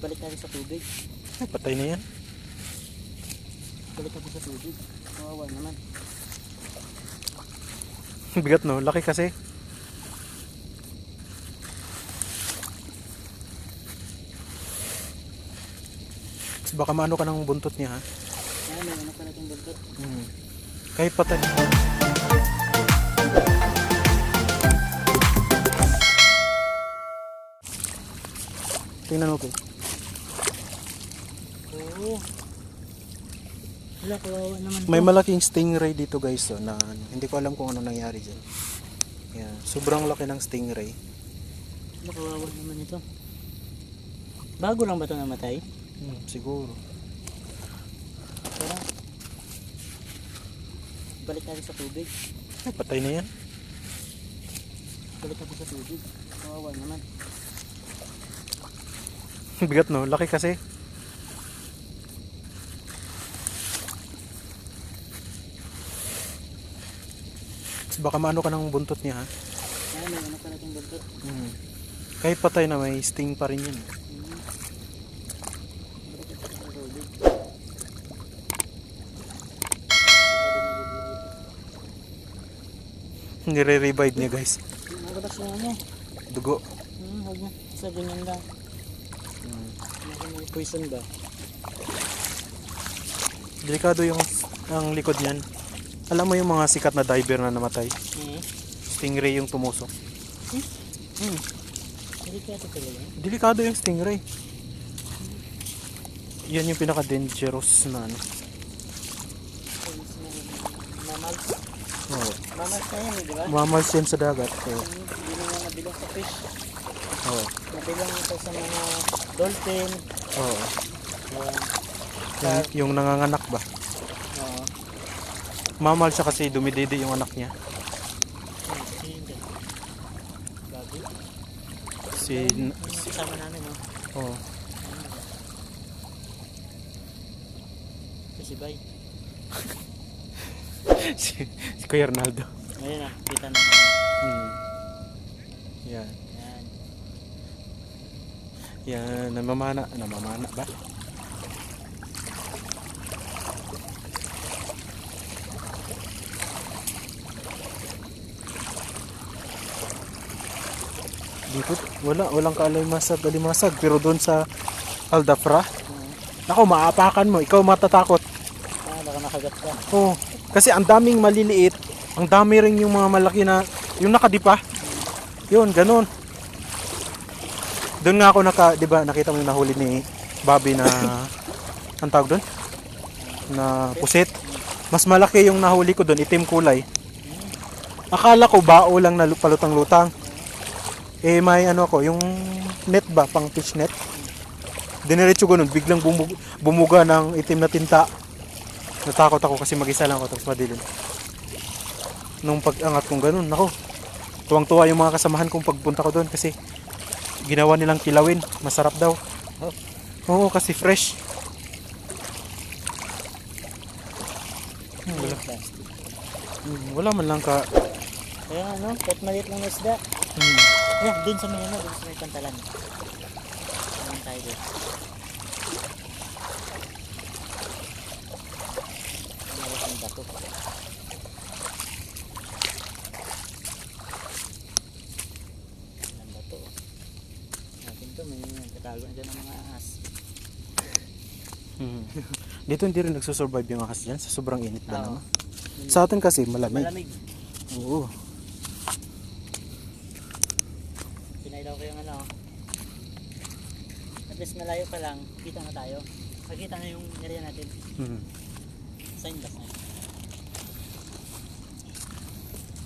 Balik natin sa tubig. Patay na yan. Balik natin sa tubig. Kawawa naman. Bigat no, laki kasi. Baka maano ka ng buntot niya ha. May ano pala itong buntot. Kahit patay. Tingnan mo po. Oo. Wala, kawawa naman to. May malaking stingray dito guys so, na hindi ko alam kung ano nangyari dyan. Yan. Sobrang laki ng stingray. Wala, kawawa naman ito. Bago lang ba ito namatay? Siguro. Tara. Balik natin sa tubig. Patay na yan. Balik natin sa tubig. Kawawa naman. Bigat no, laki kasi. Baka maano ka ng buntot niya ha. May ano pala itong buntot. Kahit patay na may sting pa rin yun. Nire-revive niya guys. Nagabas na ano. Dugo. Huwag na. Sa ganyan lang. May poison ba? Delikado yung ang likod niyan. Alam mo yung mga sikat na diver na namatay? Stingray yung tumusok. Delikado talaga. Delikado yung stingray. Yan yung pinaka-dangerous na ano. Mammals. Oo. Mammals na yan, di ba? Mammals yan sa dagat. Oo. Hindi na nabilang sa fish. Oo. Nabilang ito sa mga dolphin. Oo. Yan. Yung nanganganak ba? Oo. Mammal siya kasi dumididi yung anak niya. Hindi. Gabi. Si... Kasama namin, no? Oo. Si Bay. si Kuya Ronaldo. Ayun na, kita na. Yan. Yan. Yan, namamana ba? Dito, walang alimasag, pero doon sa Aldafra, ako maapakan mo, ikaw matatakot. Baka nakagat ka. Oo, kasi ang daming maliliit, ang dami rin yung mga malaki na, yung nakadipa. Yun, ganun. Doon nga ako di ba, nakita mo yung nahuli ni Bobby na, ang tawag doon? Na pusit. Mas malaki yung nahuli ko doon, itim kulay. Akala ko bao lang na palutang-lutang. Eh may ano ako, yung net ba, pang fish net. Diniretso ko nun, biglang bumuga ng itim na tinta. Natakot ako kasi mag-isa lang ako, tapos madilim. Nung pag-angat kong ganun, nako, tuwang-tuwa yung mga kasamahan kong pagpunta ko doon kasi ginawa nilang kilawin, masarap daw. Oo, kasi fresh. Wala. Wala man lang ka. Kaya ano, kahit maliit lang na isda. Ayan, dun sa may ano, dun sa may pantalan. Ayan tayo dun. Ayan ang bato. Ayan ang bato. Natin to, may katago na dyan ng mga ahas. Dito hindi rin nagsusurvive yung ahas dyan sa sobrang init ba Oo. naman. Sa atin kasi malamig. Malamig. Oo. Pinailaw ko yung ano. At least malayo pa lang, kita na tayo. Makita na yung area natin. Sign ba sign?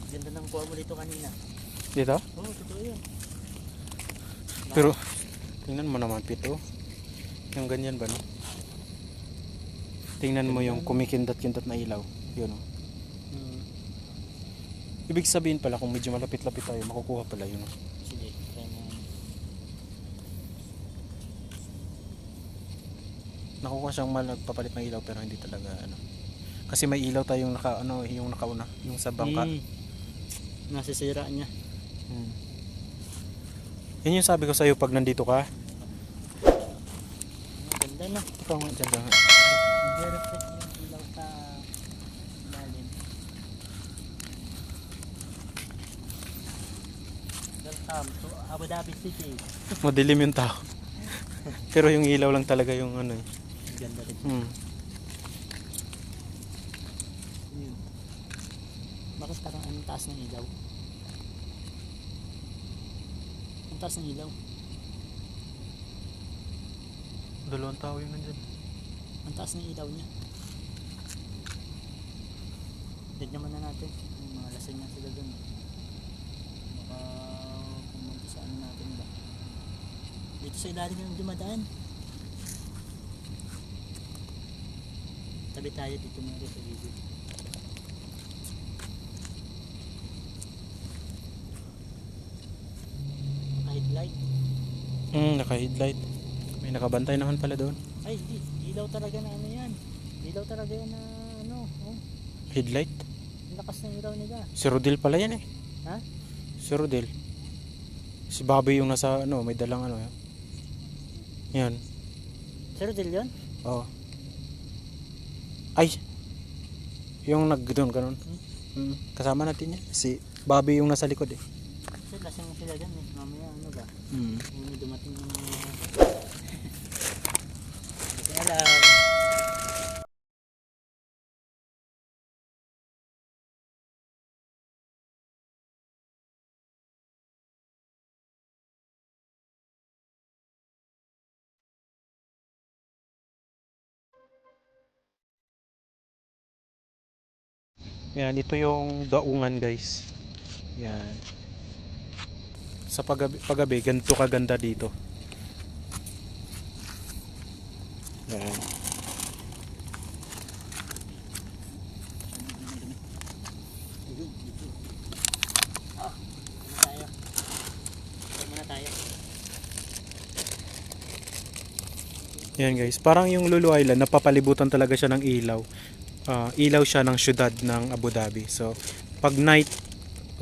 Ganda ng kuha mo dito kanina. Dito? Oo, totoo yun. Pero tingnan mo naman pito. Yung ganyan ba no? Tingnan mo yung kumikindat-kindat na ilaw. Yun o. Ibig sabihin pala kung medyo malapit-lapit tayo, makukuha pala yun o. Sige, try mo. Nakukuha siyang magpapalit ng ilaw pero hindi talaga ano. Kasi may ilaw tayong yung nakauna, yung sa bangka. Nasisira niya. Yun yung sabi ko sa'yo pag nandito ka. Ayun na. Ito nga dyan lang. Nag-reflect yung ilaw sa ilalim. Welcome to Abu Dhabi City. Madilim yung tao. Pero yung ilaw lang talaga yung ano eh. Ang ganda rin. Yun. Bakit parang ang taas ng ilaw? Ang taas ng ilaw. Dalawang tao yung nandyan. Ang taas ng ilaw niya. Tignan naman na natin. Yung mga lasing na sila dun. Baka pumunta sa ano natin ba. Dito sa ilalim yung dumadaan. Tabi tayo dito na rin sa video. Naka-headlight. Naka-headlight. May nakabantay naman pala doon. Ay, ilaw talaga na ano yan. Ilaw talaga yan na ano. Oh. Headlight? Ang lakas ng ilaw nila. Si Rodel pala yan eh. Ha? Si Rodel. Si Bobby yung nasa ano, may dalang ano. Yan. Sir Del yun? Oo. Ay! Yung nag-doon ganun. Kasama natin yan. Si Bobby yung nasa likod eh. Kasi lasing sila dyan eh. Mamaya ano ba? Hindi dumating yung kasi alam. Yan, ito yung daungan guys. Yan. Sa paggabi, ganito kaganda dito. Yan. Muna tayo. Yan guys, parang yung Lulu Island, napapalibutan talaga siya ng ilaw. Ilaw siya ng syudad ng Abu Dhabi. So, pag night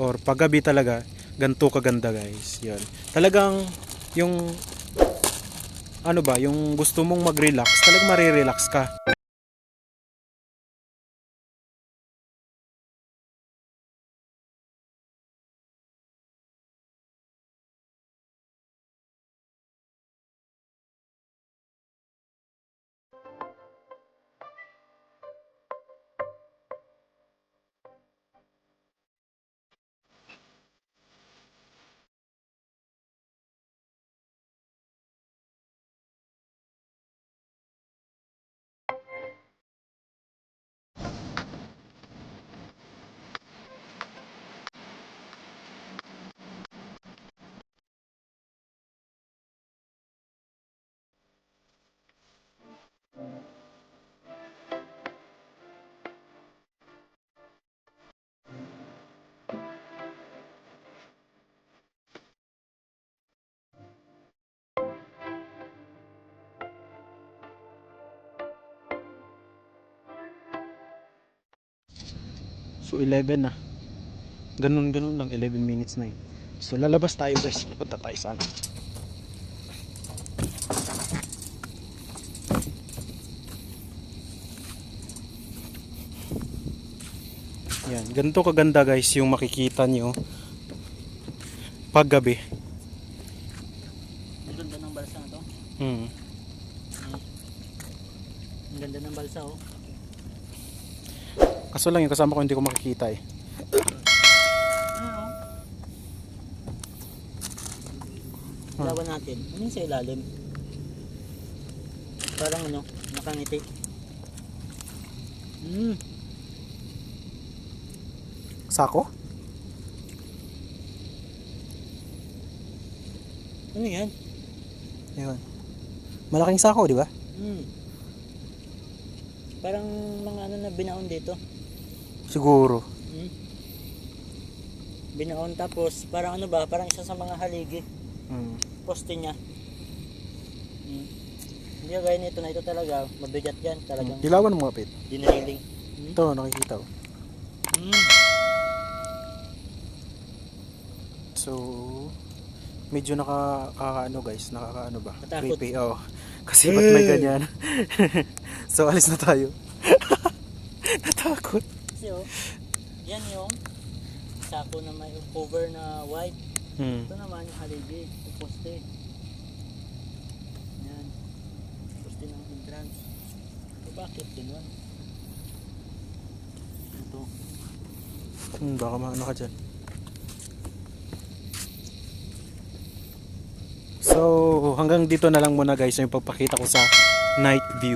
or paggabi talaga, ganito kaganda guys. Yan. Talagang yung ano ba, yung gusto mong mag-relax, talagang marirelax ka. So 11 na. Ganun lang, 11 minutes na yun. So lalabas tayo guys. Punta tayo sana. Yan, ganito kaganda guys yung makikita nyo paggabi. Ang ganda ng balsa na to. Ang ganda ng balsa oh. Kaso lang yung kasama ko hindi ko makikita eh. Lawan natin. Ano yung sa ilalim? Parang ano, nakangiti. Sako? Ano yan? Ayun. Malaking sako, di ba? Parang mga ano na binaon dito. Siguro. Binaon tapos parang ano ba? Parang isa sa mga haligi. Poste niya. Hindi gaya nito na ito talaga. Mabigat yan. Talagang Ilawan mo kapit. dinailing. Ito, nakikita ko. So, medyo ano guys, nakakaano ba? Katakot. Creepy. Oh. Kasi ba't may ganyan? So, alis na tayo. Natakot. Kasi oh, yan yung sako na may cover na white. Hmm. Ito naman yung haligi, yung poste. Yan. Poste ng entrance. So, bakit ganun? Ito. Baka maano ka dyan. So, hanggang dito na lang muna guys yung pagpakita ko sa night view.